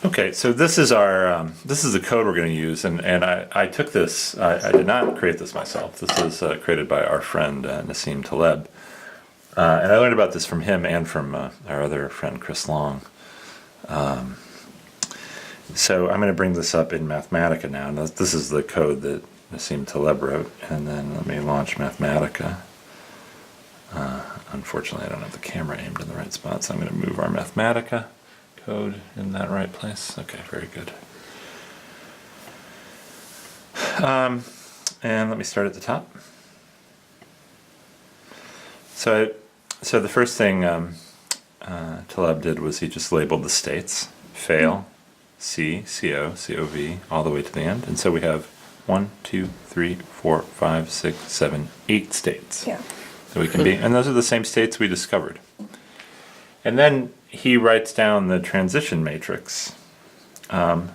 Okay, so this is our this is the code we're going to use, and I took this. I did not create this myself. This is created by our friend Nassim Taleb, and I learned about this from him and from our other friend Chris Long. So I'm going to bring this up in Mathematica now. And this is the code that Nassim Taleb wrote, and then let me launch Mathematica. Unfortunately, I don't have the camera aimed in the right spot, so I'm going to move our Mathematica code in that right place. Okay, very good. And let me start at the top. So the first thing Taleb did was he just labeled the states: fail, C, CO, COV, all the way to the end. And so we have 1, 2, 3, 4, 5, 6, 7, 8 states. Yeah. That we can be, and those are the same states we discovered. And then he writes down the transition matrix. The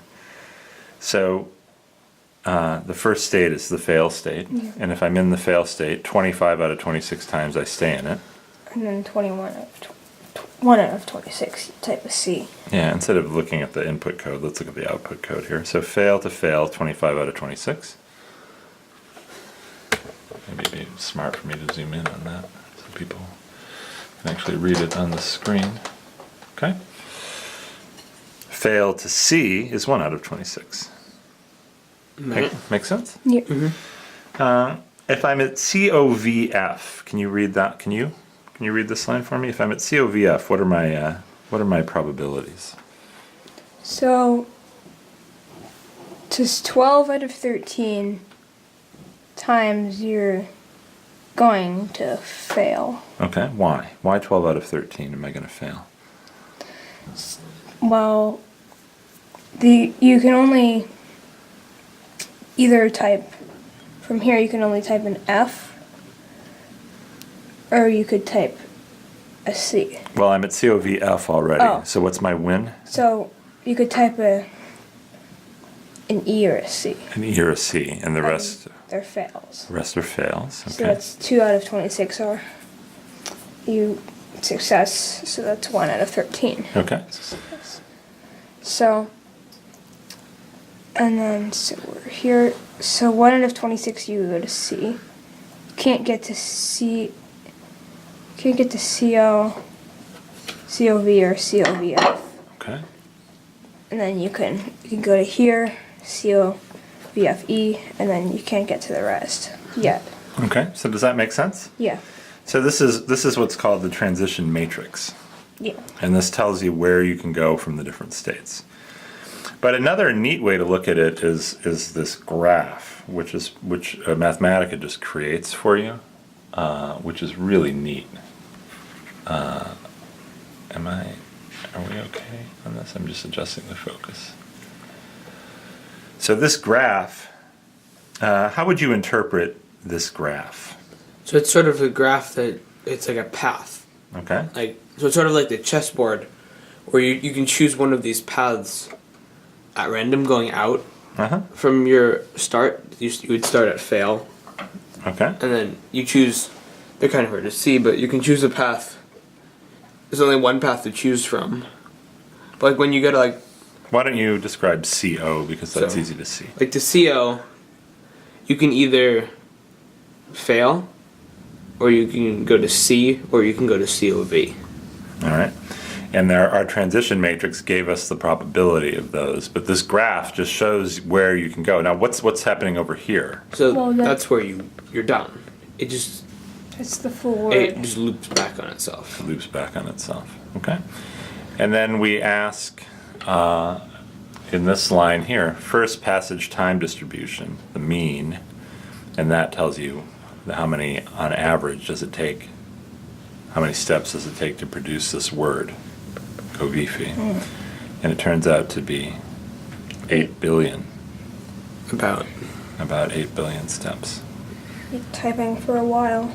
first state is the fail state, and if I'm in the fail state, 25 out of 26 times I stay in it. And then 1 out of 26, you type a C. Yeah, instead of looking at the input code, let's look at the output code here. So fail to fail, 25 out of 26. Maybe it'd be smart for me to zoom in on that so people can actually read it on the screen. Okay. Fail to C is 1 out of 26. Make sense? Yeah. Mm-hmm. If I'm at COVF, can you read that? Can you read this line for me? If I'm at COVF, what are my probabilities? So, just 12 out of 13 times you're going to fail. Okay, why? Why 12 out of 13 am I going to fail? Well, you can only either type, from here you can only type an F, or you could type a C. Well, I'm at COVF already, Oh. so what's my win? So, you could type an E or a C. An E or a C, and the rest? They're fails. The rest are fails, okay. So that's 2 out of 26 are you success, so that's 1 out of 13. Okay. So, and then, so we're here, so 1 out of 26 you go to C. You can't get to C, can't get to CO, COV or COVF. Okay. And then you can go to here, COVFE, and then you can't get to the rest yet. Okay, so does that make sense? Yeah. So this is what's called the transition matrix. Yeah. And this tells you where you can go from the different states. But another neat way to look at it is this graph, which Mathematica just creates for you, which is really neat. Are we okay on this? I'm just adjusting the focus. So this graph, how would you interpret this graph? So it's sort of a graph that it's like a path. Okay. So it's sort of like the chessboard, where you can choose one of these paths at random going out from your start. You would start at fail. Okay. And then you choose, they're kind of hard to see, but you can choose a path. There's only one path to choose from. But like when you go to Why don't you describe CO, because that's easy to see. like to CO, you can either fail, or you can go to C, or you can go to COV. All right. And our transition matrix gave us the probability of those, but this graph just shows where you can go. Now, what's happening over here? So Well, that's where you're done. It just It's the full it word. just loops back on itself. It loops back on itself. Okay. And then we ask in this line here, first passage time distribution, the mean, and that tells you how many on average does it take, how many steps does it take to produce this word, Covifi. And it turns out to be 8 billion. About. About 8 billion steps. You're typing for a while.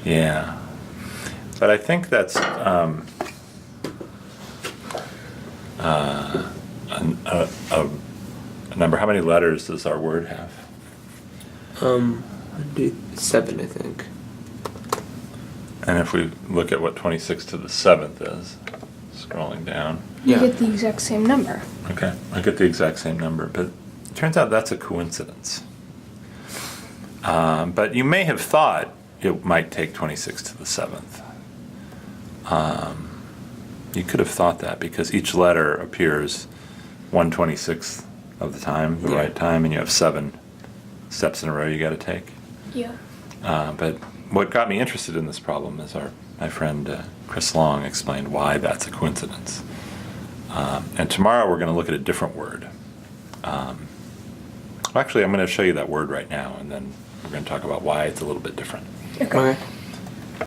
Yeah. But I think that's a number. How many letters does our word have? 7, I think. And if we look at what 26 to the 7th is, scrolling down. You Yeah. get the exact same number. Okay, I get the exact same number, but it turns out that's a coincidence. But you may have thought it might take 26 to the 7th. You could have thought that because each letter appears 1/26th of the time, the Yeah. right time, and you have 7 steps in a row you got to take. Yeah. But what got me interested in this problem is my friend Chris Long explained why that's a coincidence. And tomorrow we're going to look at a different word. Actually, I'm going to show you that word right now, and then we're going to talk about why it's a little bit different. Okay.